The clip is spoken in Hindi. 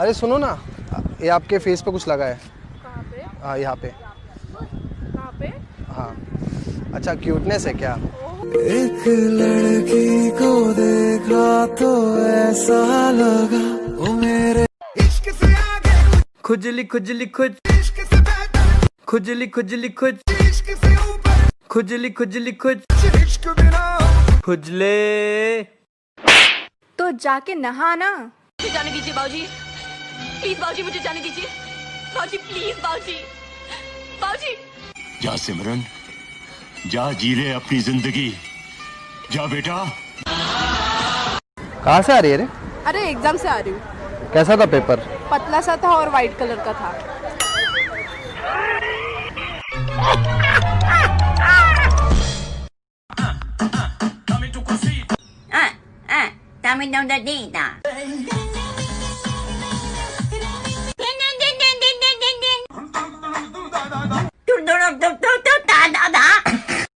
अरे सुनो ना, ये आपके फेस पे कुछ लगा है। कहाँ पे? हाँ यहाँ पे। कहाँ पे? हाँ। अच्छा क्यूटनेस है क्या? एक लड़की को देखा तो ऐसा लगा वो मेरे इश्क से आगे खुजली खुजली खुज इश्क से बेहतर खुजली खुजली खुज इश्क से ऊपर खुजली खुजली खुज इश्क बिना खुजले। तो जाके नहाना। मुझे जाने दीजिए बाबूजी, प्लीज बाबूजी मुझे जाने दीजिए। बाबूजी प्लीज बाबूजी, बाबूजी। जा सिमरन, जा जी ले अपनी जिंदगी, जा बेटा। कहाँ से आ रही है रे? अरे एग्जाम से आ रही हूँ। कैसा था पेपर? पतला सा था और वाइट कलर का था। Dame não dá deita.